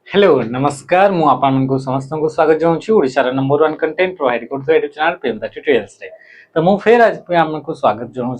Hello नमस्कार मु आपन को समस्त को स्वागत जाऊँ ओडिशा नंबर 1 कंटेंट प्रोवाइड करथो यूट्यूब चैनल प्रेमदा ट्यूटोरियल्स रे। तो मु फेर आज पे आपको स्वागत जाऊँ।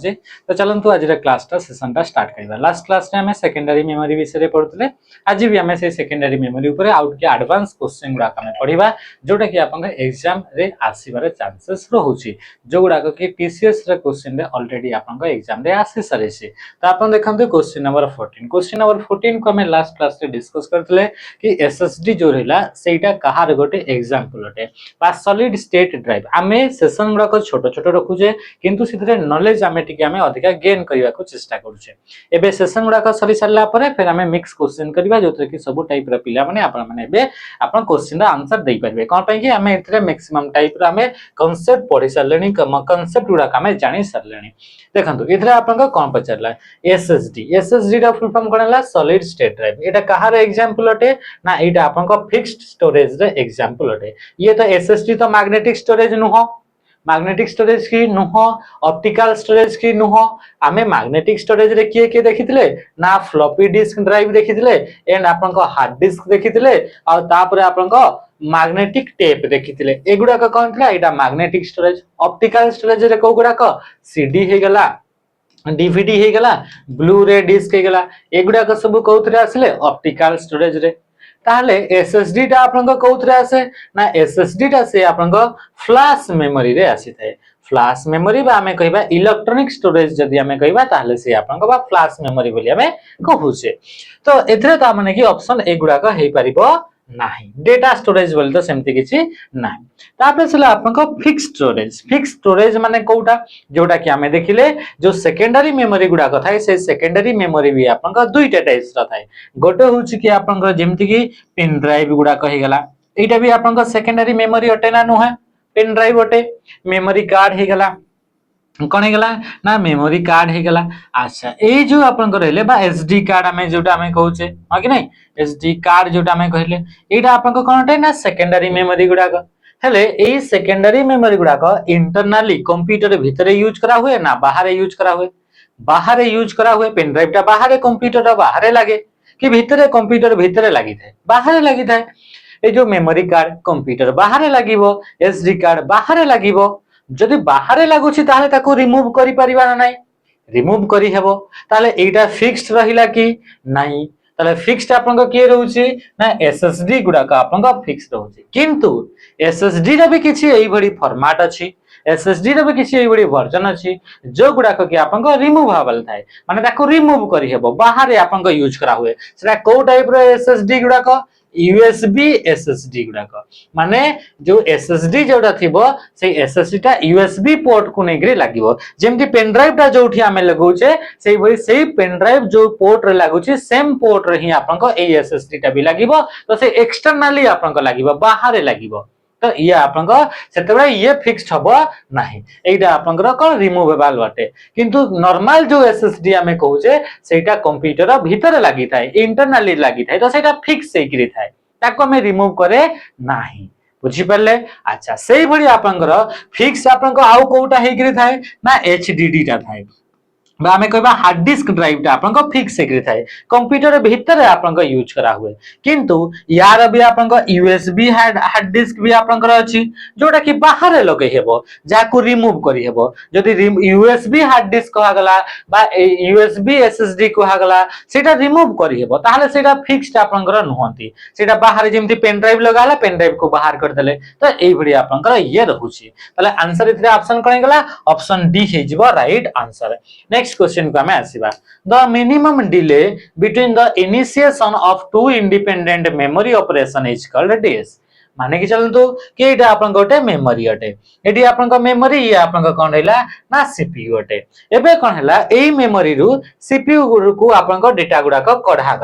तो चलंतु आज क्लास टा सेशन टा स्टार्ट करबा। लास्ट क्लास रे हमें सेकेंडरी मेमोरी विषय रे पढुतले। आज भी हमें से सेकेंडरी मेमोरी ऊपर आउट के एडवांस क्वेश्चन गुडा हमें पढिबा जोटा कि आपन एग्जाम रे आसीबार चांसेस रहउची। जो गुडा कि टीसीएस रे क्वेश्चन रे ऑलरेडी आपन एग्जाम रे आसी सारे छी। तो आपन देखंतु क्वेश्चन नंबर 14। क्वेश्चन नंबर 14 को हमें लास्ट क्लास रे डिस्कस करथले कि एसएसडी जो रहला सेटा कहार गोटे एग्जांपल अटे बा सॉलिड स्टेट ड्राइव आमे सेशन गुडा को छोटो छोटो रखुजे किंतु सिथरे नॉलेज आमे टिके आमे अधिका गेन करिवा को चेष्टा करूछे। एबे सेशन गुडा को सरी सरला परे फिर आमे मिक्स क्वेश्चन करबा जोतरे कि सब टाइप रा पिला माने आपन माने एबे आपन क्वेश्चन रा आंसर देई परबे। कोन पई कि आमे इथरे मैक्सिमम टाइप रा आमे कांसेप्ट पढि सरलेनी कांसेप्ट गुडा आमे जानि सरलेनी। देखंतु इथरे आपन को कोन पचरला एसएसडी रा फुल फॉर्म कोनला सॉलिड स्टेट ड्राइव। एटा कहार एग्जांपल अटे ना एटा आपन को फिक्स्ड स्टोरेज रे एग्जांपल अटे। ये तो एसएसडी तो मैग्नेटिक स्टोरेज नुहो, मैग्नेटिक स्टोरेज की नुहो, ऑप्टिकल स्टोरेज की नुहो। आमे मैग्नेटिक स्टोरेज रे किए देखिथिले ना फ्लॉपी डिस्क ड्राइव देखिथिले एंड आपन को हार्ड डिस्क देखिथिले और तापर आपन को मैग्नेटिक टेप देखिथिले। एगुडा का कोन थला एटा मैग्नेटिक स्टोरेज। ऑप्टिकल स्टोरेज रे को गुडा को सीडी हे गला, डीवीडी हे गला, ब्लू रे डिस्क हे गला। एगुडा का सब कोथरे आसले ऑप्टिकल स्टोरेज रे। ताहले एसएसडी टा आपन को कोथरे आसे ना एसएसडी टा से आपन को फ्लैश मेमोरी रे आसी थाए। फ्लैश मेमोरी बा हमें कहबा इलेक्ट्रॉनिक स्टोरेज जदी हमें कहबा ताहले से आपन को बा फ्लैश मेमोरी बोली हमें कहूचे। तो एथरे ता माने कि ऑप्शन ए गुडा का हे परिबो नाही। डेटा स्टोरेज बोल तो सेमति किछि नाही। तापर सला आपन को फिक्स स्टोरेज माने कोउटा जोटा कि हमें देखिले जो सेकेंडरी मेमोरी गुडा को थाए से सेकेंडरी मेमोरी भी आपन को दुईटा टाइप्स रा थाए। गोटे होउछि कि आपन को जेमति कि पेन ड्राइव गुडा कहि गला एटा भी आपन को सेकेंडरी मेमोरी अटे ना नुहे। पेन ड्राइव अटे। मेमोरी कार्ड हे गला कोन हे गला ना मेमोरी कार्ड हे गला। अच्छा ए जो आपन को रहले बा एसडी कार्ड हमें जोटा हमें कहूचे हा कि नहीं एसडी कार्ड जोटा हमें कहले एटा आपन को कोन अटे ना सेकेंडरी मेमोरी गुडा को। हेले ए सेकेंडरी मेमोरी गुडा को इंटरनली कंप्यूटर भीतर यूज करा हुए ना बाहर यूज करा हुए। बाहर यूज करा हुए। पेन ड्राइव टा बाहर कंप्यूटर बाहर लागे कि भीतर कंप्यूटर भीतर लागि थाए बाहर लागि थाए। ए जो मेमोरी कार्ड कंप्यूटर बाहर लागिवो, एसडी कार्ड बाहर लागिवो। जदि बाहर लागुछि ताले ताको रिमूव करि परिबा ना नाही, रिमूव करि हेबो। ताले एटा फिक्स्ड रहिला कि नाही, ताले फिक्स्ड आपन को के रहउछि ना एसएसडी गुडा का आपन को फिक्स्ड रहउछि। किंतु एसएसडी रे भी किछि एई भडी फॉर्मेट अछि, एसएसडी रे भी किछि एई भडी वर्जन अछि जो गुडा को कि आपन को रिमूवेबल थाए माने ताको रिमूव करि हेबो बाहर आपन को यूज करा हुए। सेटा को टाइप रो एसएसडी गुडा को यूएसबी एसएसडी गुडा को माने जो एसएसडी जोटा थिबो से एसएसडी टा यूएसबी पोर्ट को नेग्री लागिवो। जेमति पेन ड्राइव टा जोठी हमें लगौचे सेई भई सेई पेन ड्राइव जो पोर्ट रे लागुची सेम पोर्ट रे ही आपन को ए एसएसडी टा भी लागिवो। तो से एक्सटर्नली आपन को लागिवो बाहर लागिवो। तो ये आपन को सेतबे ये फिक्स्ड हबो नाही। एइटा आपन को कोन रिमूवेबल बाटे। किंतु नॉर्मल जो एसएसडी हमें कहूचे सेटा कंप्यूटर भीतर लागि थाए इंटरनली लागि थाए। तो सेटा फिक्स सेकरी थाए ताको हमें रिमूव करे नाही। बुझी परले। अच्छा सेई भली आपन को फिक्स आपन को आउ कोउटा हेकरी थाए ना एचडीडी टा थाए बा हमें कहबा हार्ड डिस्क ड्राइव टा आपन को फिक्स सेकरी थाए कंप्यूटर भीतर आपन को यूज करा हुए। किंतु यार भी आपन को यूएसबी हार्ड डिस्क भी आपन को अछि जोटा कि बाहर लगे हेबो जाको रिमूव करि हेबो। जदि यूएसबी हार्ड डिस्क कहा गला बा यूएसबी एसएसडी कहा गला सेटा रिमूव करि हेबो ताहाले सेटा फिक्स्ड आपन को नहंती। सेटा बाहर जेमति पेन ड्राइव लगाला पेन ड्राइव को बाहर कर देले तो एई भडी आपन को ये रहउची। ताले आंसर इतरे ऑप्शन कोन गला ऑप्शन डी हे जिवो राइट आंसर। नेक्स्ट क्वेश्चन को हमें आसीबा the minimum delay between the initiation of two independent memory operation is called this. माने कि चलंतु कि एटा आपन गोटे मेमोरी अटे एटी आपन को मेमोरी ये आपन को कोन हैला ना सीपीयू अटे। एबे कोन हैला एई मेमोरी रु सीपीयू को आपन को डेटा गुडा को कढा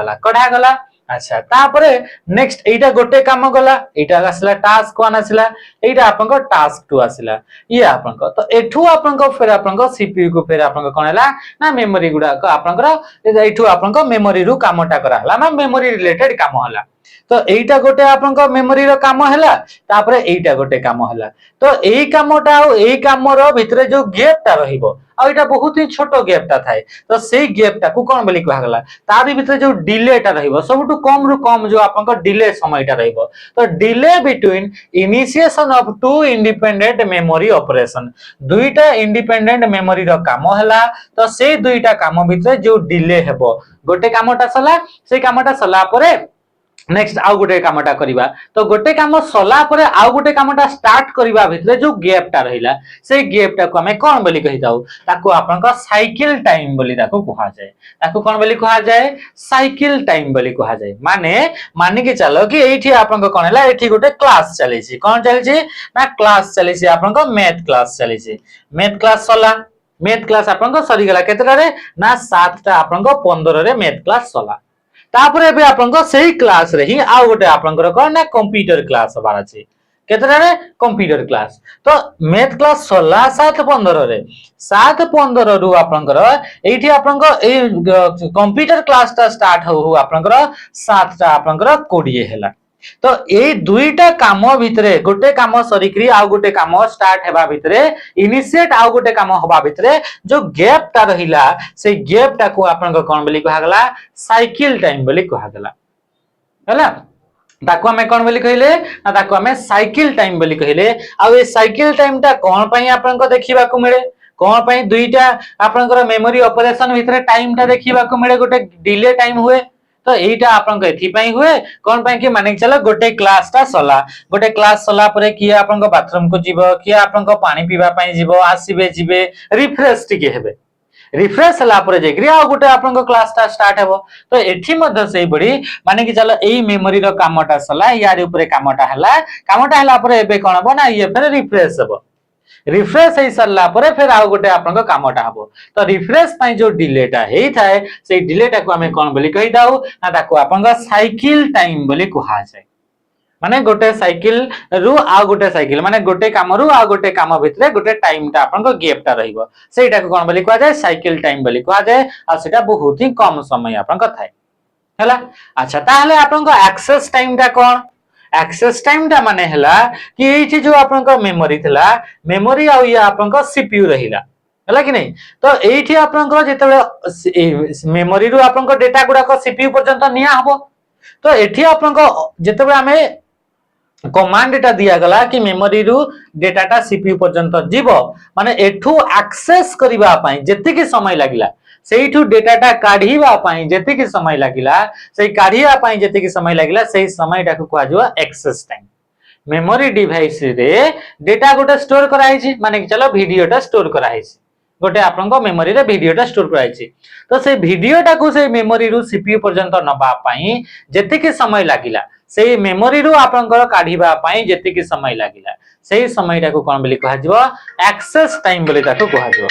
गला। अच्छा तापरे नेक्स्ट एटा गोटे काम गला एटा आसला टास्क 1 आसला एटा आपन को टास्क 2 आसला ये आपन को। तो एठू आपन को फिर आपन को सीपीयू को फिर आपन को कोन हैला ना मेमोरी गुडा को आपन को एठू आपन को मेमोरी रु कामटा करा हला ना मेमोरी रिलेटेड काम हला। तो एटा गोटे आपन मेमोरी रो काम हैला तापरे एटा गोटे काम हैला तो एई कामटा आ एई कामरो भितरे जो गैपटा रहिबो आ एटा बहुत ही छोटो गैपटा थाए तो सेई गैपटा को कोन बोली कहगला तारि भितरे जो डिलेटा रहिबो सबटु कम रु कम जो आपन डिले समयटा रहिबो तो delay between initiation of two independent memory operation दुईटा इंडिपेंडेंट मेमोरी रो काम हैला तो से दुईटा काम भितरे जो डिले हेबो गोटे कामटा सला से कामटा सला परे नेक्स्ट आउ गोटे कामटा करिबा तो गोटे काम सला परे आउ गोटे कामटा स्टार्ट करिबा भितरे जो गैपटा रहिला से गैपटा को हमें कोन बोली कहि जाऊ ताको आपन का साइकिल टाइम बोली ताको कहा जाय ताको कोन बोली कहा जाय साइकिल टाइम बोली कहा जाय माने के चलो कि एठी आपन को कोन हैला एठी गोटे क्लास चलै छी कोन चलै छी ना क्लास चलै छी आपन को मैथ क्लास चलै छी मैथ क्लास सला मैथ क्लास आपन को सरी गेला केतरा रे ना 7 टा आपन को 15 रे मैथ क्लास सला तापरे बे आपन को सही क्लास रे ही आ गोटे आपन को कोन ना कंप्यूटर क्लास हबार अछि केतरा रे कंप्यूटर क्लास तो मैथ क्लास 16 7:15 रे 7:15 रु आपन को एठी आपन को ए कंप्यूटर क्लास ता स्टार्ट हो आपन को 7 टा आपन को 20 हैला तो ए दुईटा काम भितरे गोटे काम सरीकरी आ गोटे काम स्टार्ट हेबा भितरे इनिशिएट आ गोटे काम होबा भितरे जो गैप ता रहिला से गैप ता को आपन को कोन बोली कहा गला साइकिल टाइम बोली कहा गला हैला ताको हमें कोन बोली कहिले ना ताको हमें साइकिल टाइम बोली कहिले आ ए साइकिल टाइम ता कोन पई आपन को देखिबा को मिले कोन पई दुईटा आपन को मेमोरी ऑपरेशन भितरे टाइम ता देखिबा को मिले गोटे डिले टाइम हुए तो एटा आपन को एथि पई हुए कोन पई कि माने चलो गोटे क्लास ता सला गोटे क्लास सला परे कि आपन को बाथरूम को जीवो कि आपन को पानी पीबा पई जीवो आसीबे जीबे रिफ्रेश टिके हेबे रिफ्रेश हला परे जेग्री आ गोटे आपन को क्लास ता स्टार्ट हेबो तो एथि मध्ये सेही बडी माने कि चलो एई मेमोरी रो कामटा सला यार ऊपर कामटा हला परे एबे कोन हबो ना ये फेर रिफ्रेश हबो रिफ्रेश हे सरला परे फिर आउ गोटे आपन को कामटा हबो तो रिफ्रेश पई जो डिलेटा हेई थाए से डिलेटा को हमें कोन बोली कहि दाऊ ना ताको आपन को साइकिल टाइम बोली कहा जाय माने गोटे साइकिल रु आ गोटे साइकिल माने गोटे काम रु आ गोटे काम भितरे गोटे टाइम ता आपन को गैप ता रहिबो सेटा को कोन बोली कहा जाय साइकिल टाइम बोली कहा जाय आ सेटा बहुत ही कम समय आपन को थाए हैला अच्छा ताहले आपन को एक्सेस टाइम ता कोन एक्सेस टाइम ता माने हला कि एठी जो आपन को मेमोरी थला मेमोरी आ या आपन को सीपीयू रहिला हला कि नहीं तो एठी आपन को जेते मेमोरी रु आपन को डेटा गुडा को सीपीयू पर्यंत निया हबो तो एठी आपन को जेते हमें कमांड डेटा दिया गला कि मेमोरी रु डेटा ता सीपीयू पर्यंत जीवो माने एठू एक्सेस करिबा पई जेतिकी समय लागिला सेठू डेटाटा काढीबा पई जेतिकी समय लागिला सेई काढीबा पई जेतिकी समय लागिला सेई समयटा को कहा जो एक्सेस टाइम मेमोरी डिवाइस रे डेटा गोटे स्टोर कराई छी माने कि चलो वीडियोटा स्टोर कराई छी गोटे आपन को मेमोरी रे वीडियोटा स्टोर कराई छी तो से वीडियोटा को से मेमोरी रु सीपीयू पर्यंत नबा पई जेतिकी समय लागिला सेई मेमोरी रु आपन को काढीबा पई जेतिकी समय लागिला सेई समयटा को कोन बोली कहा जो एक्सेस टाइम बोली ताको कहा जो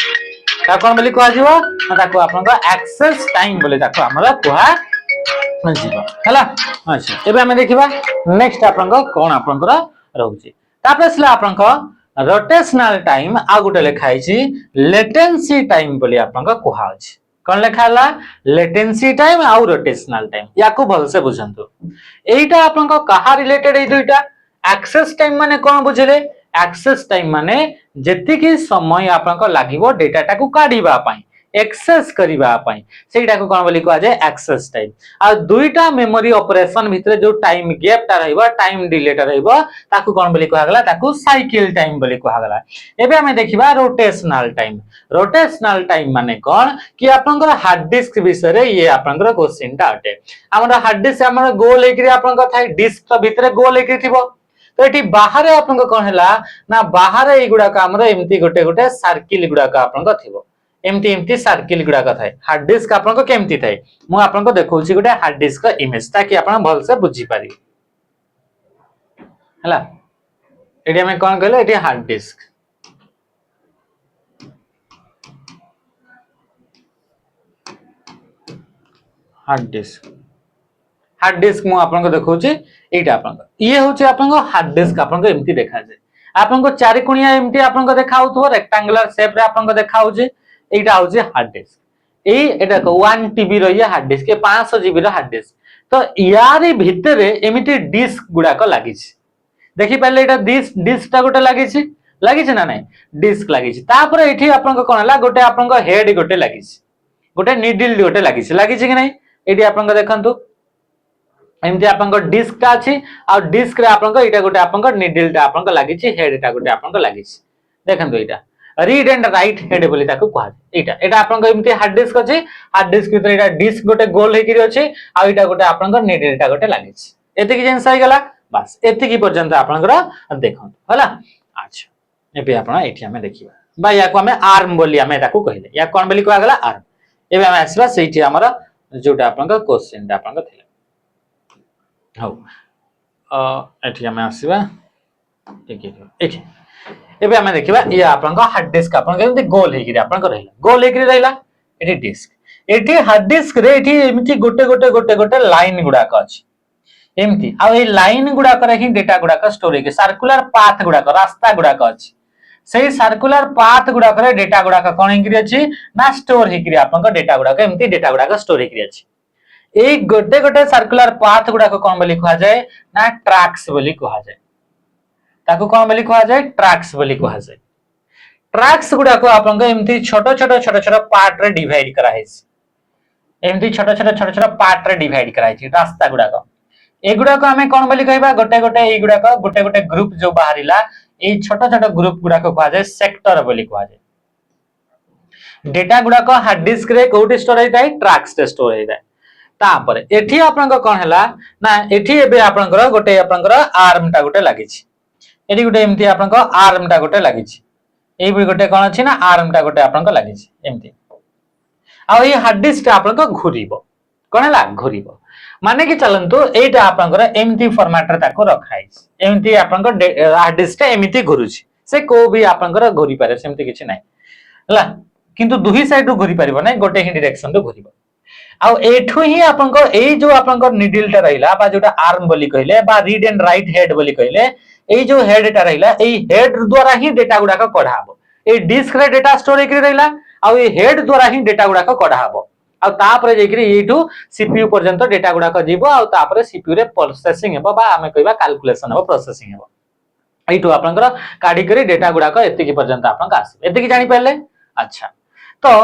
ता कोन बोली कहा जीवो ताको आपन को एक्सेस टाइम बोली ताको हमरा कहा जीवो हला अच्छा एबे हम देखिबा नेक्स्ट आपन को कोन आपन को रहउची तापर सला आपन को रोटेशनल टाइम आ गुटे लिखाई छी लेटेंसी टाइम बोली आपन को कहा अछि कोन लिखाला लेटेंसी टाइम आ रोटेशनल टाइम याको भल से बुझंतु एटा आपन को कहा रिलेटेड ए दुईटा एक्सेस टाइम माने कोन बुझले एक्सेस टाइम माने जेतिकी समय आपन को लागिवो डेटाटा को काढीबा पई एक्सेस करिबा पई सेटा को कोन बोली कहा जाय एक्सेस टाइम आ दुईटा मेमोरी ऑपरेशन भितरे जो टाइम गैप ता रहइबो टाइम डिले ता रहइबो ताको कोन बोली कहा गला ताको साइकिल टाइम बोली कहा गला एबे हमें देखिबा रोटेशनल टाइम माने कोन कि आपन को हार्ड डिस्क विषय रे ये आपन को क्वेश्चन ता अटे हमर हार्ड डिस्क हमर गोल एकरी आपन को थाई डिस्क तो भितरे गोल एकरी थिबो तो एठी बाहर आपन को कोन हैला ना बाहर ए गुडा का हमर एम्ति गोटे गोटे सर्किल गुडा का आपन को थिबो एम्ति सर्किल गुडा का थाए हार्ड डिस्क आपन को केम्ति थाए मु आपन को देखौछि गोटे हार्ड डिस्क का इमेज ताकि आपन भल से बुझी पारी हला एठी हम कोन कहले एठी हार्ड डिस्क हार्ड डिस्क मु आपन को देखौछि एटा आपन को ये होछि आपन को हार्ड डिस्क आपन को एम्ति देखा जाय आपन को चारि कोणिया एम्ति आपन को देखाउथो रेक्टेंगुलर शेप रे आपन को देखाउछि एटा होछि हार्ड डिस्क एटा को 1 टीबी रो ये हार्ड डिस्क के 500 जीबी रो हार्ड डिस्क तो यारी भितर एमती डिस्क गुड़ाक लगी देखी पारे ये डिस्कटा गोटे लगी ना ना डिस्क लगी ये कौन है गोटे आप हेड गोटे लगी गोटे निडिल गोटे लगी कि नहीं ये आप देखु एमती आप डिस्कटा अच्छी आ डिस्क ये गोटे आप निडिलटा आप लगी हेडटा गोटे आप लगी देखो यहाँ रीड एंड राइट हेड बोली कहुए यहाँ आपमती हार्ड डिस्क अच्छी हार्ड डिस्क भर डिस्क गोटे गोल होकर अच्छे आईटा गोटे आप निडिलटा गोटे लगी एति जिनस होगा बास एति पर्यंत आप देखो है अच्छा ये आप देखा या आर्म बोली आम कहले या कौन बोली कहगला आर्म एवं आम आसवा से जोटा आप क्वेश्चन आप ये आम आसवा एबे आमे देखिबा ये आपन हार्ड डिस्क आपन केमति गोल हेकिरि आपन को रहला गोल हेकिरि रहला एठी डिस्क एठी हार्ड डिस्क रे एठी एमति गोटे लाइन गुडा का अछि एमति आ ए लाइन गुडा करे ही डेटा गुडा का स्टोर हेकि सर्कुलर पाथ गुडा का रास्ता गुडा का अछि सेही सर्कुलर पाथ गुडा करे डेटा गुडा का कोन हेकिरि अछि ना स्टोर हेकिरि आपन को डेटा गुडा का एमति डेटा गुडा का स्टोर हेकिरि अछि ए गोटे सर्कुलर पाथ गुडा को कोन बोली कहा जाय ना ट्रैक्स बोली कहा जाय ताको कौन बोली कहा जाए ट्रैक्स बोली कहा जाए ट्रैक्स गुडा को आपन एमती छोट पार्ट रे डिवाइड करा है एमती छोट पार्ट रे डिवाइड करा है रास्ता गुडा को एगुडा को हमें कौन बोली कहबा गोटे एगुडा को गोटे ग्रुप जो बाहरिला ए छोट ग्रुप गुडा को कहा जाए सेक्टर बोली कहा जाए डेटा गुडा को हार्ड डिस्क रे कोठी स्टोर होई जाय ट्रैक्स रे स्टोर होई जाय तापर एठी आपन कोन हला ना एठी एबे आपन गोटे आपन आर्म टा गोटे लागि ये गोटे एमती आप आर्म टा गोटे लगी गोटे कौन अच्छी ना आर्म टा गोटे आप लगी एमती आ हार्ड डिस्क आप घूर कौन है घूर माने कि चलतु यहीटा आप एमती फॉर्मेट रे रखाई एमती आप हार्ड डिस्क एमती घूरुची से को भी आप घूरी पारे सेमती किछि नै हला किंतु दुही साइड रो घूरी पारिबो नै गोटे ही डायरेक्शन रो घूरिबो आ एठु ही आपन एई जो आपन निडिल टा रहिला बा जोटा आर्म बोली कहले बा रीड एंड राइट हेड बोली कहले एई जो हेड टा रहिला एई हेड द्वारा ही डेटा गुडा को कढाबो एई डिस्क रे डेटा स्टोर हेकरि रहिला आ एई हेड द्वारा ही डेटा गुडा को कढाबो आ तापरे जेकरि एठु सीपीयू पर्यंत डेटा गुडा को जीवो आ तापरे सीपीयू रे प्रोसेसिंग हेबो बा हमें कहबा कैलकुलेशन हेबो प्रोसेसिंग हेबो एठु आपनकर काढी करी डेटा गुडा को एति पर्यंत आपन आसी एति जानि पाले अच्छा तो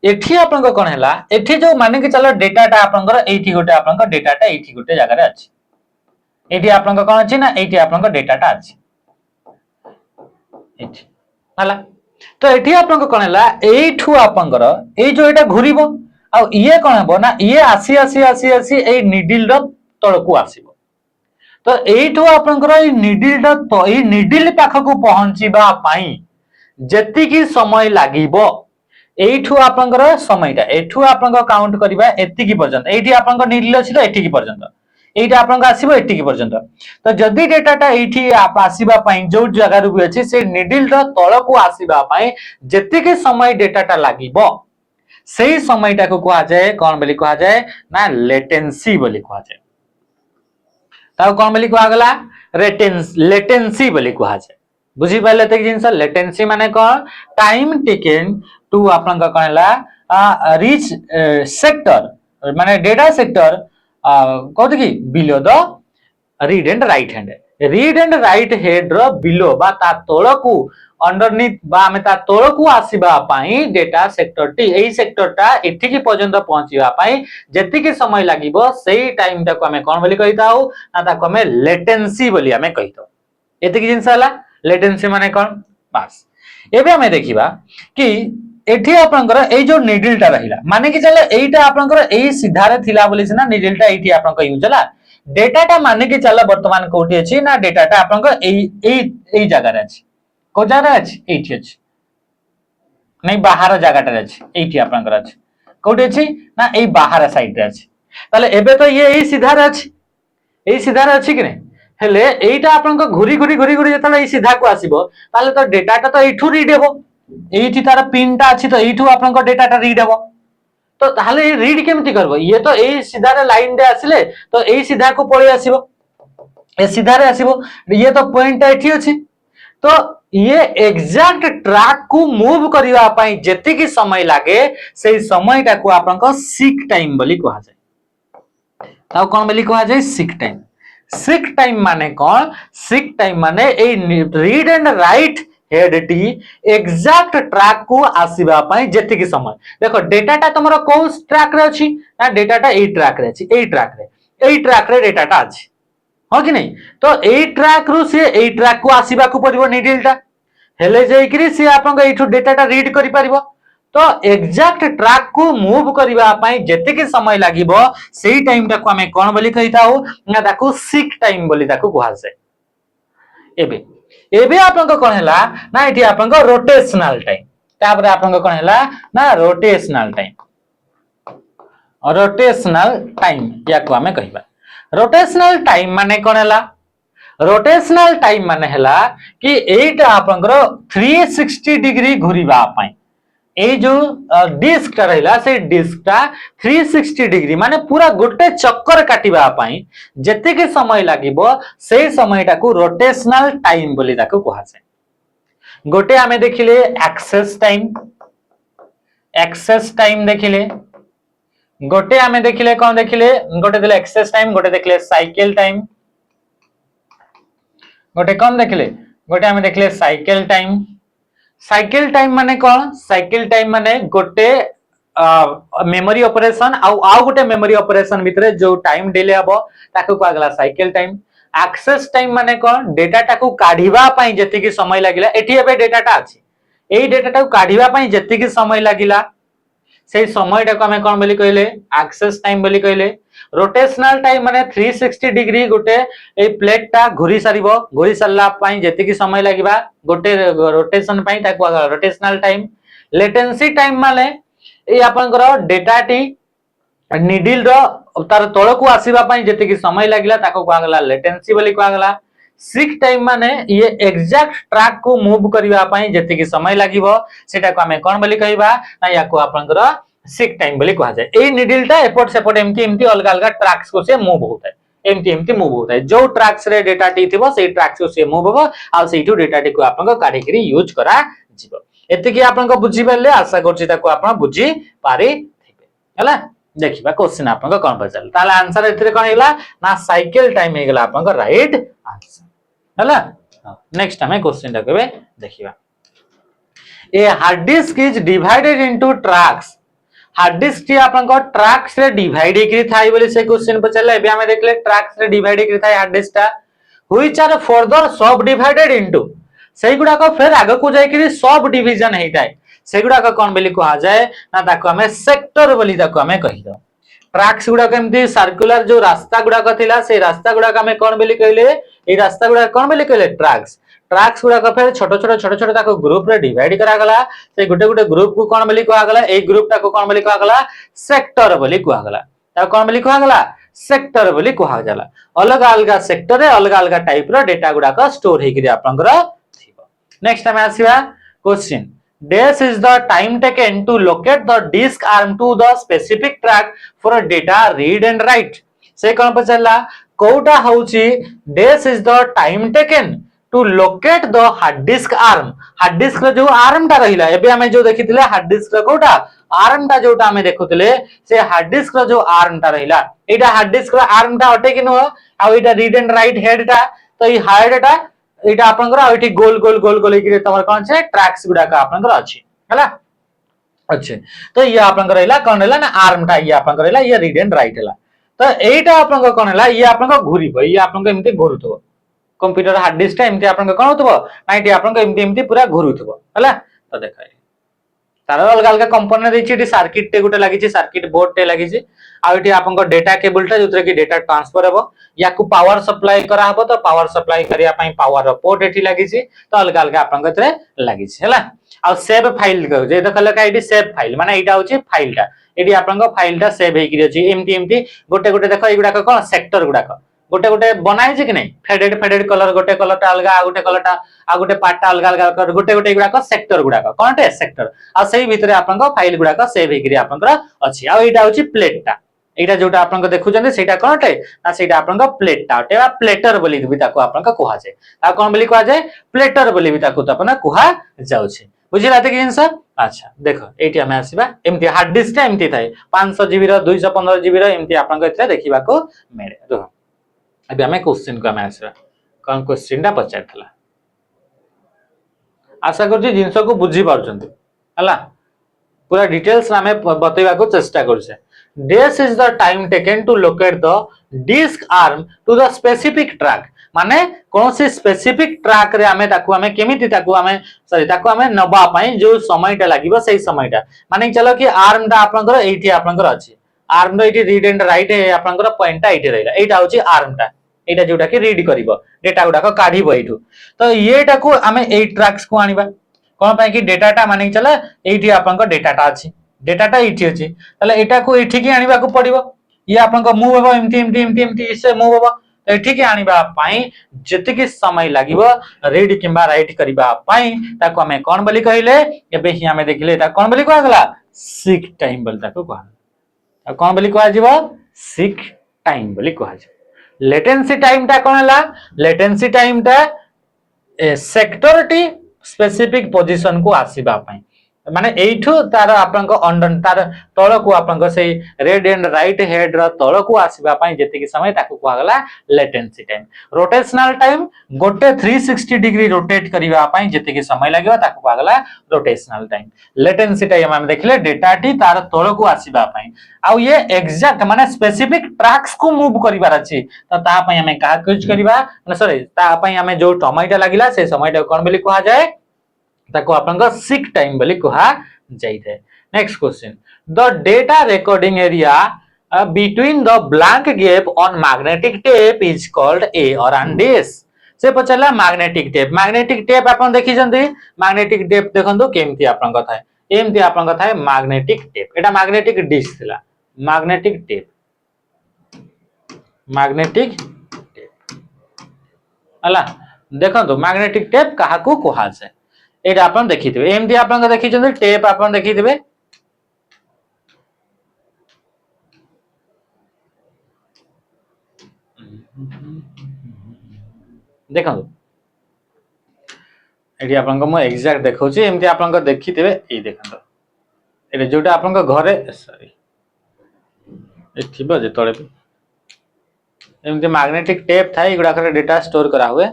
एठी आपन कोन हैला एठी जो माने कि चलो डेटा टा आपन एठी गोटे आपन डेटा टा एठी गोटे जगह रे अछि एठी आपन कोन अछि ना एठी आपन डेटा टा अछि एठी हला तो एठी आपन कोन हैला एठु आपन ए जो एटा घुरिबो आ ये कोन हेबो ना ये आसी ए निडिल रो तळकु आसीबो तो एठु आपन ए निडिल रो तो ए निडिल पाखकु पहुंचीबा पई जति की समय लागिबो एठु आपनकर समयटा एठु आपन काउंट करबा एति की पर्यंत एठी आपन निडिल अछि तो एठी की पर्यंत एटा आपन आसीबो एठी की पर्यंत तो जदी डेटाटा एठी आप आसीबा पई जो जगह रु अछि से निडिल रो तळकु आसीबा पई जति की समय डेटाटा लागिबो सेही समयटा को कहा जाय कोन बोली कहा जाय ना लेटेंसी बोली कहा जाय ता कोन बोली कहा गला लेटेंसी बोली कहा जाय बुझी पाले तक जिंस लेटेंसी माने कोन टाइम टेकन टू आपन का कहला रीच सेक्टर माने डेटा सेक्टर कहते कि below the read and write head रो बिलो बा ता तळकु अंडरनीथ बा हमें ता तळकु आसीबा पई डेटा सेक्टर टी एई सेक्टर टा एठी की पर्यंत पहुंचीबा पई जेति की समय लागिबो सेही टाइम टा को हमें कोन बोली कहिताउ ना ता को हमें लेटेंसी बोली हमें कहितो एति की जिंस हला लेटेंसी माने कोन बस एबे हमें देखिबा कि एठी आपनकर ए जो निडिल टा रहिला माने कि चले एटा आपनकर ए सीधा रे थिला बोली ना निडिल टा एठी आपनकर यूज हला डेटा टा माने कि चला वर्तमान कोठी अछि ना डेटा टा आपनकर ए जगह रे अछि को जगह रे अछि एठी अछि नै बाहर जगह टा रे अछि एठी आपनकर अछि कोठी अछि ना ए बाहर साइड रे अछि ताले एबे तो ये ए सीधा रे अछि कि नै हेले एटा आपनकर घुरी जतले ए सीधा को आसीबो ताले तो डेटा टा तो एठू रीड हेबो एठी तार पिन टा अछि तो एठू आपनकर डेटा टा रीड हेबो तो ताले रीड केमति करबो ये तो ए सीधा रे लाइन रे आसिले तो ए सीधा को पळी आसीबो ए सीधा रे आसीबो ये तो पॉइंट टा एठी अछि तो ये एग्जैक्ट ट्रैक को मूव करिवा पई जेति की समय लागे सेही समय टा को आपनकर सीक टाइम बोली कहा जाय ताऊ कौन बोली कहा जाए सिक टाइम। सिक टाइम माने कौन, सिक टाइम माने a read and write head टी एग्जैक्ट ट्रैक को आसीबा पई जेतिकी समय देखो डेटाटा तुमरो को ट्रैक रे अछि ना डेटाटा ए ट्रैक रे अछि ए ट्रैक रे डेटाटा अछि हो कि नहीं। तो ए ट्रैक रु से ए ट्रैक को आसीबा को पड़िबो नीडलटा हेले जाईकरी से आपन एठु डेटाटा रीड करि परिबो। तो एग्जैक्ट ट्रैक को मूव करबा पई जेतिकी समय लागिबो सेही टाइम टा को हमें कोन बोली कहिताउ ना ताको सिक टाइम बोली ताको कुहा जाय। एबे एबे आपन को कोन हैला ना एठी आपन को रोटेशनल टाइम तापर आपन को कोन हैला ना रोटेशनल टाइम या को हमें कहिबा। रोटेशनल टाइम माने कोन हैला, रोटेशनल टाइम माने हैला कि एटा आपन को 360 डिग्री घुरिबा पई ए जो डिस्क रहिला से डिस्कटा 360 डिग्री माने पूरा गोटे चक्कर काटिबा पई जेतिके समय लागिबो से समयटा को रोटेशनल टाइम बोली ताको कहा जाय। गोटे हमें देखिले एक्सेस टाइम देखिले, गोटे हमें देखिले कौन देखिले, गोटे देले एक्सेस टाइम, गोटे देखिले साइकिल टाइम, गोटे कौन देखिले, गोटे हमें देखिले साइकिल टाइम। साइकिल टाइम माने कौन, साइकिल टाइम माने गोटे मेमोरी ऑपरेशन आउ गोटे मेमोरी ऑपरेशन भितरे जो टाइम डिले हबो ताको कहा गला साइकिल टाइम। एक्सेस टाइम माने कौन, डेटाटा को काढिबा पई जेतिकी समय लागिला एठी एबे डेटाटा अछि एई डेटाटा को काढिबा पई जेतिकी समय लागिला से समयटा को हमें कौन बोली कहले एक्सेस टाइम बोली कहले। रोटेशनल टाइम माने 360 डिग्री गोटे ए प्लेटटा घुरी सारला पई जेतिकी समय लागिबा गोटे रोटेशन पई ताको रोटेशनल टाइम। लेटेंसी टाइम माने ए आपनकर डेटाटी निडिल रो तार तळ को आसीबा पई जेतिकी समय लागिला ताको कहला लेटेंसी बोली कहला। सिक टाइम माने ये एग्जैक्ट ट्रैक को मूव करबा पई जेतिकी समय लागिबो सेटा को हमें कोन बोली कहबा ना याको आपनकर सिक टाइम बोली कहा जाय। ए निडिलटा एपोर्ट सेपोर्ट एमती अलग अलग ट्रैक्स को से मूव होता है एमती मूव होता है जो ट्रैक्स रे डेटा टी थिबो सेही ट्रैक्स को से मूव होबो आ सेहीटू डेटा टी को आपन को काढी करी यूज करा जिवो। एतिकी आपन को बुझी परले आशा करछि ताको आपन बुझी पारि थिबे हला। देखिबा क्वेश्चन आपन को कोन पचाल ताले आंसर एथिरे कोन हेला ना साइकिल टाइम हे गेला आपन को राइट आंसर हला। नेक्स्ट हमें क्वेश्चन देखबे देखिबा। A hard disk is divided into tracks. Hard disk T आपन को ट्रैक्स रे डिवाइड करी थाई बोली से क्वेश्चन पचाले। एबे हमें देखले ट्रैक्स रे डिवाइड करी थाई हार्ड डिस्क ता व्हिच आर फर्दर सब डिवाइडेड इनटू सेही गुडा को फिर आगे को जाई करी सब डिवीजन हेइताय सेही गुडा को कोन बोली कहा जाय ना ताको हमें सेक्टर बोली ताको हमें कहि दो। ट्रैक्स गुडा को एमती सर्कुलर जो रास्ता गुडा को थिला से रास्ता गुडा को हमें कोन बोली कहले ए रास्ता गुडा कोन बोली कहले ट्रैक्स। ट्रैक्स गुडा को फिर छोटो छोटो ताको ग्रुप रे डिवाइड करा गला से गुटे गुटे ग्रुप को कोन बोली कहा गला ए ग्रुप ता को कोन बोली कहा गला सेक्टर बोली कहा गला। ता कोन बोली कहा गला सेक्टर बोली कहा जाला। अलग अलग सेक्टर रे अलग अलग टाइप रो डेटा गुडा को स्टोर हे करी आपनकर थिबो। नेक्स्ट हमें आसीबा question Dash is the time taken to locate the disk arm to the specific track for a data read and write। से कौन पचला कोटा होची dash is the time taken to locate the hard disk arm। Hard disk रो जो arm टा रहिला एबे हमें जो देखितिले हार्ड डिस्क रो कोटा आर्म टा जोटा हमें देखुतिले से हार्ड डिस्क रो जो आर्म टा रहिला एटा हार्ड डिस्क रो आर्म टा अटे कि न आ एटा रीड एंड राइट हेड टा तो ई हार्ड टा एटा आपनकर एठी गोल गोल गोल गोल कि तमर कोन छे ट्रैक्स गुडा का आपनकर अछि हला। अच्छा तो ये आपनकर रहला कोन रहला ना आर्म टा ये आपनकर रहला ये रीड एंड राइट हला। तो एटा आपनकर कोन हला ये आपनकर घुरिबो ये आपनकर एमती घुरुथबो कंप्यूटर हार्ड डिस्क टा एमती आपनकर कोन होतबो ना एटी आपनकर एमती पूरा घुरुथबो हला। तो देखाय तार अलग अलग कंपोनेंट देछि एटी सर्किट टे गुटे लागि छि सर्किट बोर्ड टे लागि छि आ एटी आपनकर डेटा केबल टा जोतरे कि डेटा ट्रांसफर हेबो याकू पावर सप्लाई करा हबो तो पावर सप्लाई करिया पई पावर पोर्ट एठी लागि छि तो अलग अलग आपनकर तरे लागि छि हला। आ सेव फाइल कहू जे देखले का एटी सेव फाइल माने एटा होछि फाइल टा एटी आपनकर फाइल टा सेव हेकि अछि एमती गोटे गोटे देखो एगुडा को कोन सेक्टर गुडा को गोटे गोटे बनाई छै कि नै फेडेड कलर गोटे कलर टा अलगा आ गोटे कलर टा आ गोटे पार्ट टा अलगा अलगा गोटे गोटे गुडा को सेक्टर गुडा को कोनटे सेक्टर आ सेही भितरे आपनकर फाइल गुडा को सेव हेकि आपनकर अछि। आ एटा होछि प्लेट टा एटा जोटा आपनकर देखुचंदे सेटा कोनटे ना सेटा आपनकर प्लेट टा अटे प्लेटर बोली भी ताको आपनकर कहा जाय। आ कोन बोली कहा जाय प्लेटर बोली भी ताको अपन कहा जाउ छै बुझिला कि जिनस। अच्छा देख ये आम आसवा एमती हार्ड डिस्क एमती थाए 500 जीबी 215 जीबी एमती आप देखा मिले। अब आम क्वेश्चन को आम आसवा कौन क्वेश्चन पचार आशा कर जिनस को बुझी पार्टी है पूरा डिटेल्स आम बतवा को चेष्टा करुचे। This is the time taken to locate the disk arm to the specific track माने कौन सी स्पेसिफिक ट्रैक रे आमे ताकू आमे केमिति ताकू आमे सॉरी ताकू आमे नबा पई जो समयटा लागिबो सेही समयटा माने चलो कि आर्म टा आपनकर एठी आपनकर अछि आर्म रो एठी रीड एंड राइट आपनकर पॉइंटटा एठी रहला एटा होची आर्म टा एटा जोटा कि रीड करिवो डेटा गुडा को काढिबो एठू तो येटा को आमे ए ट्रैक्स को आनिबा कोन पई कि डेटाटा माने चला एठी आपनकर डेटाटा अछि डेटाटा एठी अछि तले एटा को एठी कि आनिबा को पड़िबो ये आपनकर मूव हेबो एमटी से मूव हेबो एठी कि आनिबा पई जतिकि समय लागिबो रीड किंबा राइट करिबा पई ताको हमें कोन बोली कहिले एबे ही हमें देखिले ता कोन बोली कहला सीक टाइम बोल ताको कहला कोन बोली कह जिवो सीक टाइम बोली कह जे लेटेंसी टाइम ता कोन हला लेटेंसी टाइम ता सेक्टर टी स्पेसिफिक पोजीशन को आसीबा पई माने एठू तार आपन को अंडन तार तळ को आपन को से रेड एंड राइट हेड रो तळ को आसीबा पई जति कि समय ताको कहला लेटेंसी टाइम रोटेशनल टाइम गोटे 360 डिग्री रोटेट करिवा पई जति कि समय लागो ताको कहला रोटेशनल टाइम लेटेंसी टाइम हम देखले डेटा टी तार तळ को आसीबा पई आ ये एग्जैक्ट माने स्पेसिफिक ट्रैक्स को मूव करिवार अछि त ता पई हमें का यूज करिवा माने सॉरी ता पई हमें जो समयटा लागिला से समयटा कोन बोली कहा जाय ताको आपनका सीक टाइम बोली कहा जाय थे। Next question the data recording area between the blank gap on magnetic tape is called a or an disk से पचला मैग्नेटिक टेप आपन देखि जंदी मैग्नेटिक टेप देखंदो केमती आपन कथा है एमती आपन कथा है मैग्नेटिक टेप एटा मैग्नेटिक डिस्क थिला मैग्नेटिक टेप हला देखंदो मैग्नेटिक टेप काहा को कहा जाय एटा आपन देखिथिबे एमती आपन देखि जंदी टेप आपन देखिथिबे देखो एटी आपन को म एग्जैक्ट देखौची एमती आपन को देखिथिबे ए देखंतो एटा जोटा आपन को घरे सॉरी ए थिबो जे तळे एमती मैग्नेटिक टेप थाई एगुडा करे डेटा स्टोर करा हुए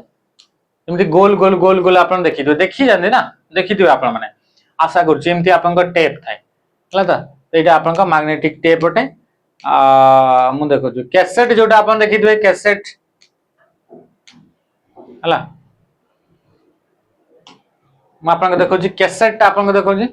एमती गोल गोल गोल गोल आपन देखिथिबे देखि जांदे ना देखिथिबे आपन माने आशा करछि एमती आपन को टेप थाई हला त एटा आपन को मैग्नेटिक टेप ओटे मु देखो जो कैसेट जोटा आपन देखिथिबे कैसेट हला म आपन को देखो जी कैसेट आपन को देखो जी